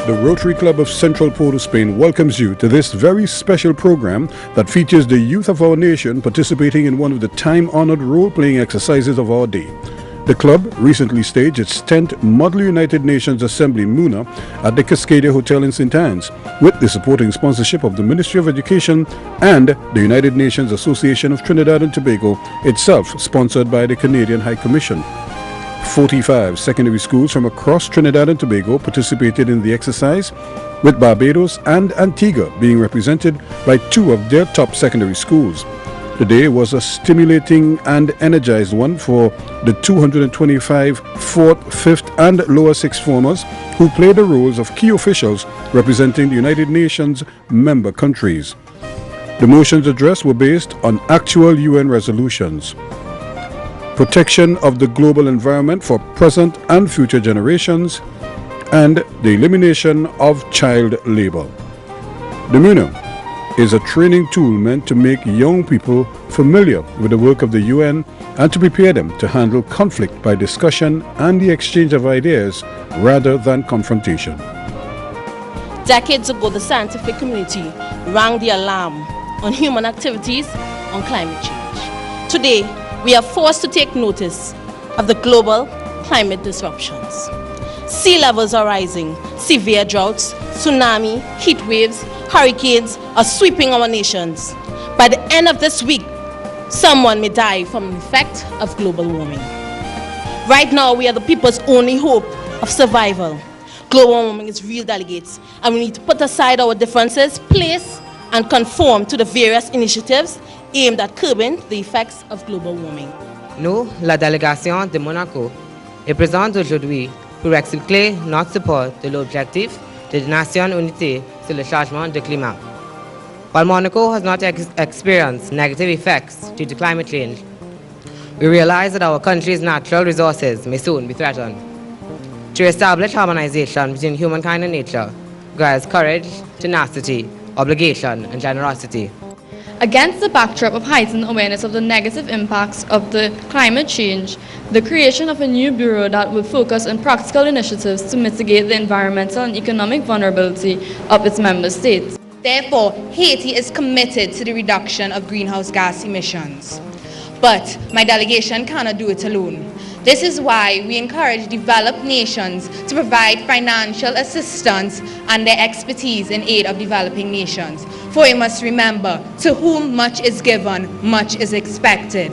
the Rotary Club of Central Port of Spain welcomes you to this very special program that features the youth of our nation participating in one of the time-honored role-playing exercises of our day. The club recently staged its 10th Model United Nations Assembly MUN at the Cascadia Hotel in St. Anne's, with the supporting sponsorship of the Ministry of Education and the United Nations Association of Trinidad and Tobago, itself sponsored by the Canadian High Commission. 45 secondary schools from across Trinidad and Tobago participated in the exercise, with Barbados and Antigua being represented by two of their top secondary schools. The day was a stimulating and energized one for the 225 4th, 5th and lower 6th formers who played the roles of key officials representing the United Nations member countries. The motions addressed were based on actual UN resolutions: protection of the global environment for present and future generations, and the elimination of child labor. The MUN is a training tool meant to make young people familiar with the work of the UN and to prepare them to handle conflict by discussion and the exchange of ideas rather than confrontation. Decades ago, the scientific community rang the alarm on human activities on climate change. Today, we are forced to take notice of the global climate disruptions. Sea levels are rising, severe droughts, tsunami, heat waves, hurricanes are sweeping our nations. By the end of this week, someone may die from the effect of global warming. Right now, we are the people's only hope of survival. Global warming is real, delegates, and we need to put aside our differences, place and conform to the various initiatives aimed at curbing the effects of global warming. Nous, la délégation de Monaco, est présente aujourd'hui pour expliquer notre support de l'objectif des Nations Unies sur le changement du climat. While Monaco has not experienced negative effects due to climate change, we realize that our country's natural resources may soon be threatened. To establish harmonization between humankind and nature requires courage, tenacity, obligation, and generosity. Against the backdrop of heightened awareness of the negative impacts of the climate change, the creation of a new bureau that will focus on practical initiatives to mitigate the environmental and economic vulnerability of its member states. Therefore, Haiti is committed to the reduction of greenhouse gas emissions. But my delegation cannot do it alone. This is why we encourage developed nations to provide financial assistance and their expertise in aid of developing nations. For we must remember, to whom much is given, much is expected.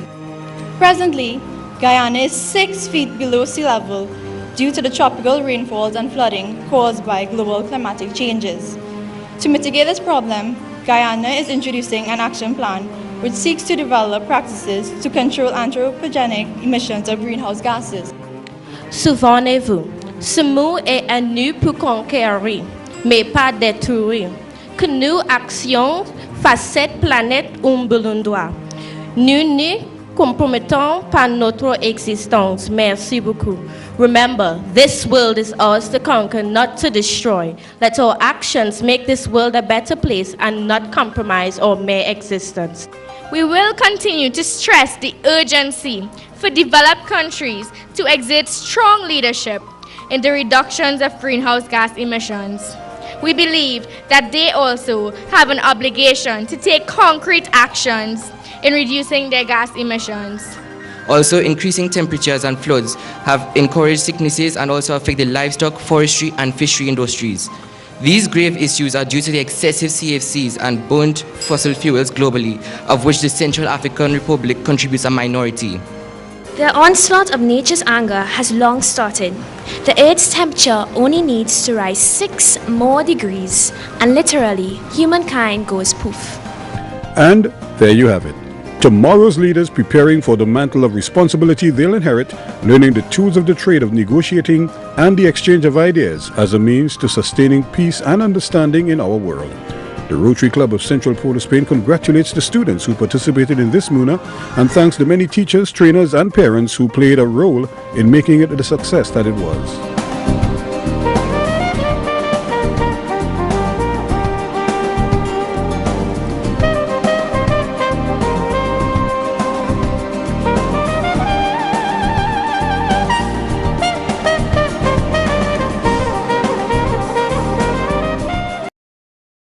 Presently, Guyana is 6 feet below sea level due to the tropical rainfalls and flooding caused by global climatic changes. To mitigate this problem, Guyana is introducing an action plan which seeks to develop practices to control anthropogenic emissions of greenhouse gases. Souvenez-vous, ce mot est à nous pour conquérir, mais pas détruire. Que nous actions face cette planète un besoin. Nous ne compromettons pas notre existence. Merci beaucoup. Remember, this world is ours to conquer, not to destroy. Let our actions make this world a better place and not compromise our mere existence. We will continue to stress the urgency for developed countries to exert strong leadership in the reductions of greenhouse gas emissions. We believe that they also have an obligation to take concrete actions in reducing their gas emissions. Also, increasing temperatures and floods have encouraged sicknesses and also affect the livestock, forestry and fishery industries. These grave issues are due to the excessive CFCs and burnt fossil fuels globally, of which the Central African Republic contributes a minority. The onslaught of nature's anger has long started. The Earth's temperature only needs to rise 6 more degrees, and literally, humankind goes poof. And there you have it. Tomorrow's leaders preparing for the mantle of responsibility they'll inherit, learning the tools of the trade of negotiating and the exchange of ideas as a means to sustaining peace and understanding in our world. The Rotary Club of Central Port of Spain congratulates the students who participated in this MUN and thanks the many teachers, trainers and parents who played a role in making it the success that it was.